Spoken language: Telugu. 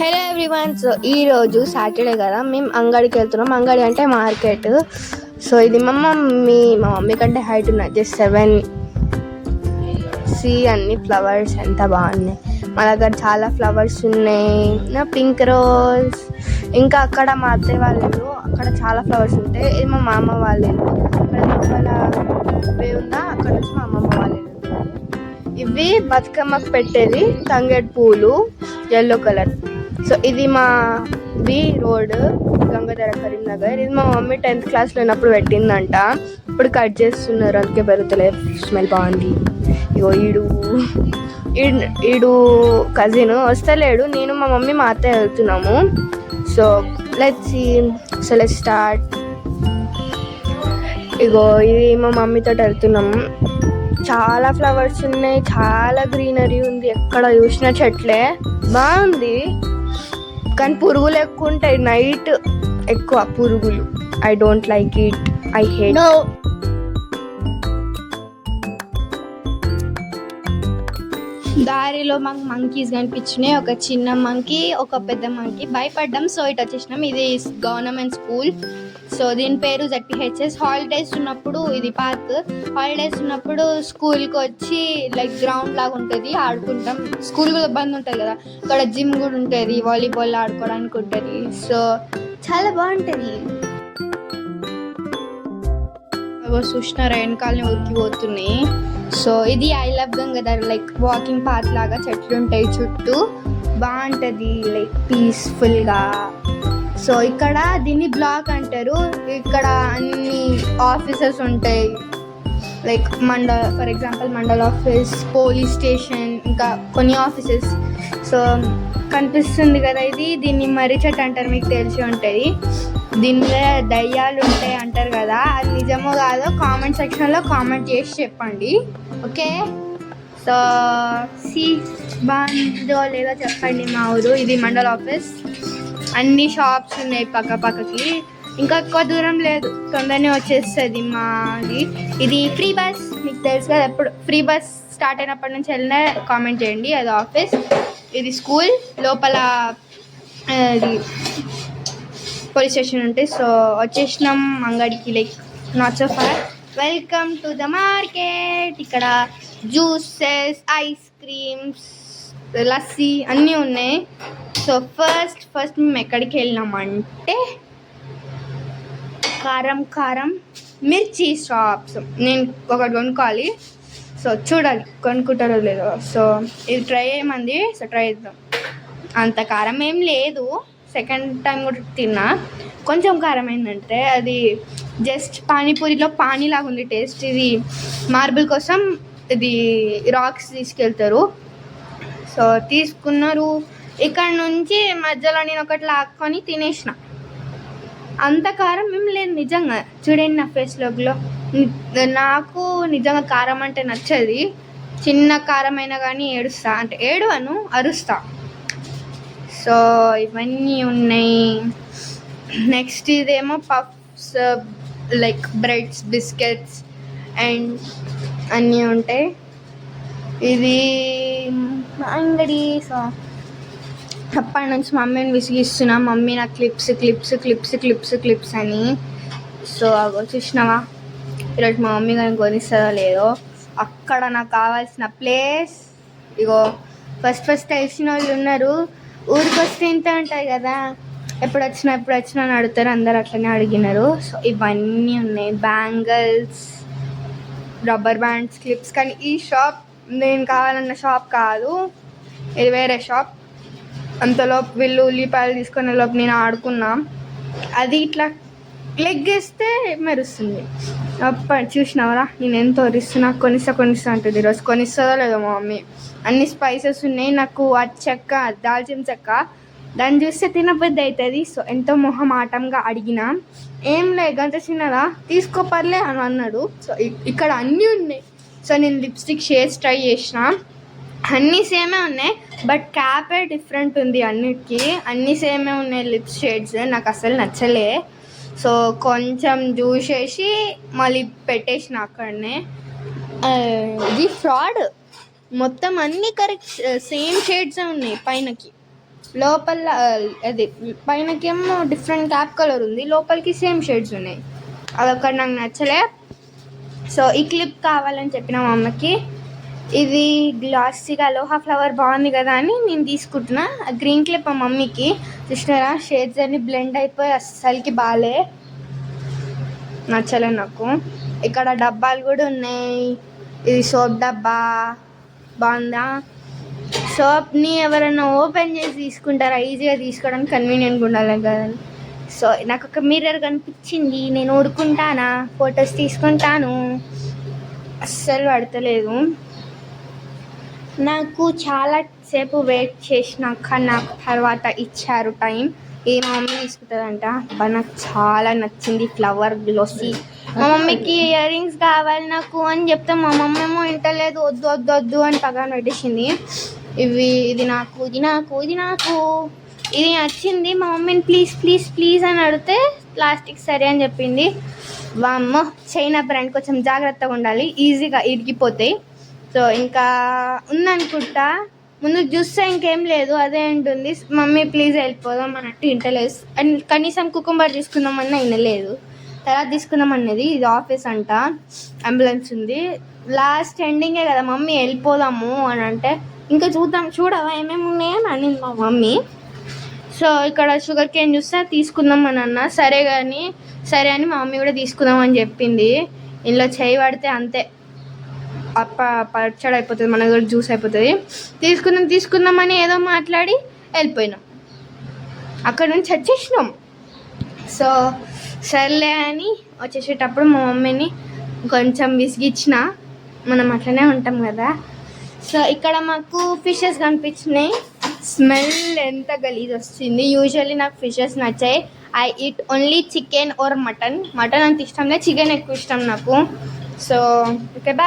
Hello everyone. సో ఈరోజు సాటర్డే కదా, మేము అంగడికి వెళ్తున్నాం. అంగడి అంటే మార్కెట్. సో ఇది మా మమ్మీ కంటే హైట్ ఉన్నది, జస్ట్ 7. అన్ని ఫ్లవర్స్ ఎంత బాగున్నాయి. మా దగ్గర చాలా ఫ్లవర్స్ ఉన్నాయి, పింక్ రోజ్. ఇంకా అక్కడ మా అత్తయ్య వాళ్ళు, అక్కడ చాలా ఫ్లవర్స్ ఉంటాయి. ఇది మా మామ వాళ్ళు. అక్కడ లోపల ఉందా, అక్కడ నుంచి మా అమ్మమ్మ వాళ్ళు. ఇవి బతుకమ్మకు పెట్టేది తంగేడు పూలు, ఎల్లో కలర్. సో ఇది మాది రోడ్, గంగాధర కరీంనగర్. ఇది మా మమ్మీ 10th క్లాస్లో ఉన్నప్పుడు పెట్టిందంట. ఇప్పుడు కట్ చేస్తున్నారు, అందుకే పెరుగుతలేదు. స్మెల్ బాగుంది. ఇగో ఈడు కజిన్ వస్తలేడు. నేను మా మమ్మీ మా అత్తయ్య వెళ్తున్నాము. So let's start. ఇగో ఇది మా మమ్మీతో వెళ్తున్నాము. చాలా ఫ్లవర్స్ ఉన్నాయి, చాలా గ్రీనరీ ఉంది. ఎక్కడ చూసిన చెట్లే బాగుంది. కానీ పురుగులు ఎక్కువ ఉంటాయి, నైట్ ఎక్కువ పురుగులు. I don't like it, I hate. దారిలో మాకు మంకీస్ కనిపించినాయి, ఒక చిన్న మంకీ, ఒక పెద్ద మంకీ. భయపడ్డాం. సో ఇటు వచ్చేసినాం. ఇది గవర్నమెంట్ స్కూల్. సో దీని పేరు ZPHS. హాలిడేస్ ఉన్నప్పుడు, ఇది పార్క్, హాలిడేస్ ఉన్నప్పుడు స్కూల్కి వచ్చి లైక్ గ్రౌండ్ లాగా ఉంటుంది, ఆడుకుంటాం. స్కూల్ కూడా బంద్ ఉంటుంది కదా, అక్కడ జిమ్ కూడా ఉంటుంది, వాలీబాల్ ఆడుకోవడానికి ఉంటుంది. సో చాలా బాగుంటుంది. చూసినారా వెనకాలని ఊరికి పోతున్నాయి. సో ఇది I love Gangadhar, like walking path లాగా చెట్లు ఉంటాయి చుట్టూ, బాగుంటుంది లైక్ పీస్ఫుల్గా. సో ఇక్కడ దీన్ని బ్లాక్ అంటారు. ఇక్కడ అన్ని ఆఫీసెస్ ఉంటాయి, like for example mandal office, police station, ఇంకా కొన్ని ఆఫీసెస్. సో కనిపిస్తుంది కదా, దీన్ని మర్రి చెట్టు అంటారు, మీకు తెలిసి ఉంటుంది. దీనిలో దయ్యాలు ఉంటాయి అంటారు కదా, అది నిజమో కాదో కామెంట్ సెక్షన్లో కామెంట్ చేసి చెప్పండి, ఓకే? సో బాగుందో లేదో చెప్పండి మా ఊరు. ఇది మండల్ ఆఫీస్. అన్ని షాప్స్ ఉన్నాయి పక్కకి, ఇంకా ఎక్కువ దూరం లేదు, తొందరనే వచ్చేస్తుంది మాది. ఇది ఫ్రీ బస్, మీకు తెలుసు కదా. ఎప్పుడు ఫ్రీ బస్ స్టార్ట్ అయినప్పటి నుంచి వెళ్ళినా కామెంట్ చేయండి. అది ఆఫీస్, ఇది స్కూల్. లోపల అది పోలీస్ స్టేషన్ ఉంటాయి. సో వచ్చేసినాం అంగడికి, like not so far. Welcome to the market. ఇక్కడ జ్యూసెస్, ఐస్ క్రీమ్స్, లస్సీ అన్నీ ఉన్నాయి. సో ఫస్ట్ మేము ఎక్కడికి వెళ్ళినామంటే కారం మిర్చి షాప్స్. నేను ఒకటి కొనుక్కోవాలి. సో చూడాలి కొనుక్కుంటారో లేదో. సో ఇది ట్రై చేయమంది. సో ట్రై చేద్దాం. అంత కారం ఏం లేదు, సెకండ్ టైం కూడా తిన్నా. కొంచెం కారం ఏంటంటే అది జస్ట్ పానీపూరిలో పానీలాగా ఉంది టేస్ట్. ఇది మార్బుల్ కోసం ఇది రాక్స్ తీసుకెళ్తారు. సో తీసుకున్నారు. ఇక్కడ నుంచి మధ్యలో నేను ఒకటి లాక్కొని తినేసిన. అంత కారం ఏం లేదు నిజంగా. చూడండి నా ఫేస్లో. నాకు నిజంగా కారం అంటే నచ్చది. చిన్న కారం అయినా కానీ ఏడుస్తా, అంటే ఏడవను, అరుస్తా. సో ఇవన్నీ ఉన్నాయి. నెక్స్ట్ ఇదేమో puffs, like breads, biscuits and అన్నీ ఉంటాయి. ఇది అంగడి. సో అప్పటి నుంచి మమ్మీని విసిగిస్తున్నా. మమ్మీ నాకు క్లిప్స్ అని. సో అగో చూసినావా, ఈరోజు మా మమ్మీ కానీ కొనిస్తుందో లేదో. అక్కడ నాకు కావాల్సిన ప్లేస్ ఇగో. ఫస్ట్ తెలిసిన వాళ్ళు ఉన్నారు. ఊరికి వస్తే ఇంత ఉంటాయి కదా, ఎప్పుడు వచ్చినా అని అడుగుతారు. అందరు అట్లనే అడిగినారు. సో ఇవన్నీ ఉన్నాయి. Bangles, rubber bands, clips. కానీ ఈ షాప్ నేను కావాలన్న షాప్ కాదు, ఇది వేరే షాప్. అంతలోపు వీళ్ళు ఉల్లిపాయలు తీసుకునే లోపు నేను ఆడుకున్నా. అది ఇట్లా లెగ్ వేస్తే మెరుస్తుంది. అప్పుడు చూసినావరా నేను ఎంత వరిస్తున్నా. కొనిస్తా అంటుంది. ఈరోజు కొనిస్తుందో లేదో మా మమ్మీ. అన్ని స్పైసెస్ ఉన్నాయి. నాకు ఆ చెక్క, దాల్చిన చెక్క, దాన్ని చూస్తే తినబుద్ధి అవుతుంది. సో ఎంతో మొహమాటంగా అడిగినా. ఏం లేదు గంట చిన్నదా, తీసుకోపర్లే అని అన్నాడు. సో ఇక్కడ అన్నీ ఉన్నాయి. సో నేను లిప్స్టిక్ షేడ్స్ ట్రై చేసిన. అన్నీ సేమే ఉన్నాయి, బట్ క్యాపే డిఫరెంట్ ఉంది. అన్నిటికీ అన్నీ సేమే ఉన్నాయి లిప్ షేడ్స్. నాకు అసలు నచ్చలే. సో కొంచెం చూసేసి మళ్ళీ పెట్టేసిన అక్కడనే. ఇది ఫ్రాడ్. మొత్తం అన్నీ కరెక్ట్ సేమ్ షేడ్స్ ఉన్నాయి పైనకి. లోపల అది పైనకేమో డిఫరెంట్ క్యాప్ కలర్ ఉంది, లోపలికి సేమ్ షేడ్స్ ఉన్నాయి. అదొకటి నాకు నచ్చలే. సో ఈ క్లిప్ కావాలని చెప్పిన మా అమ్మకి. ఇది గ్లాసీగా లోహా ఫ్లవర్ బాగుంది కదా అని నేను తీసుకుంటున్నా. గ్రీన్ క్లిప్ మా మమ్మీకి. చూసినారా షేడ్స్ అన్ని బ్లెండ్ అయిపోయి అస్సలకి బాలే, నచ్చలే నాకు. ఇక్కడ డబ్బాలు కూడా ఉన్నాయి. ఇది సోప్ డబ్బా బాగుందా. సోప్ని ఎవరైనా ఓపెన్ చేసి తీసుకుంటారా, ఈజీగా తీసుకోవడానికి కన్వీనియంట్గా ఉండాలి కదండి. సో నాకు ఒక మిర్రర్ కనిపించింది, నేను ఊరుకుంటానా, ఫొటోస్ తీసుకుంటాను. అస్సలు పడతలేదు. నాకు చాలా సేపు వెయిట్ చేసినాక నాకు తర్వాత ఇచ్చారు టైం. ఏ మా మమ్మీ తీసుకుంటుందంట. నాకు చాలా నచ్చింది ఫ్లవర్ గ్లోసీ. మా మమ్మీకి ఇయర్ రింగ్స్ కావాలి నాకు అని చెప్తే మా మమ్మీ ఏమో వింటలేదు, వద్దు వద్దు వద్దు అని పక్కన పెట్టేసింది. ఇది నాకు ఇది నచ్చింది. మా మమ్మీని ప్లీజ్ ప్లీజ్ ప్లీజ్ అని అడిగితే ప్లాస్టిక్ సరే అని చెప్పింది. వామ్మో చైనా బ్రాండ్, కొంచెం జాగ్రత్తగా ఉండాలి, ఈజీగా ఇరిగిపోతాయి. సో ఇంకా ఉందనుకుంటా, ముందు చూస్తే ఇంకేం లేదు, అదే ఉంటుంది. మమ్మీ ప్లీజ్ వెళ్ళిపోదాం అన్నట్టు ఇంటలేదు. అండ్ కనీసం కుకుంబర్ తీసుకుందామన్నా వినలేదు. తర్వాత తీసుకుందాం అన్నది. ఇది ఆఫీస్ అంట, అంబులెన్స్ ఉంది. లాస్ట్ ఎండింగే కదా మమ్మీ వెళ్ళిపోదాము అని అంటే, ఇంకా చూడవా ఏమేమి ఉన్నాయని అనింది మా మమ్మీ. సో ఇక్కడ షుగర్ కేన్ చూస్తే తీసుకుందాం అని అన్న. సరే అని మా మమ్మీ కూడా తీసుకుందాం అని చెప్పింది. ఇందులో చేయి పడితే అంతే పచ్చడి అయిపోతుంది, మన దగ్గర జ్యూస్ అయిపోతుంది. తీసుకుందామని ఏదో మాట్లాడి వెళ్ళిపోయినాం, అక్కడ నుంచి వచ్చేసినాం. సో సర్లే అని వచ్చేసేటప్పుడు మా మమ్మీని కొంచెం విసిగిచ్చిన, మనం అట్లనే ఉంటాం కదా. సో ఇక్కడ మాకు ఫిషెస్ కనిపించినాయి. స్మెల్ ఎంత గలీజ్ వస్తుంది. యూజువల్లీ నాకు ఫిషెస్ నచ్చాయి. I eat only chicken or mutton అంత ఇష్టం లేదు, చికెన్ ఎక్కువ ఇష్టం నాకు. So okay bye.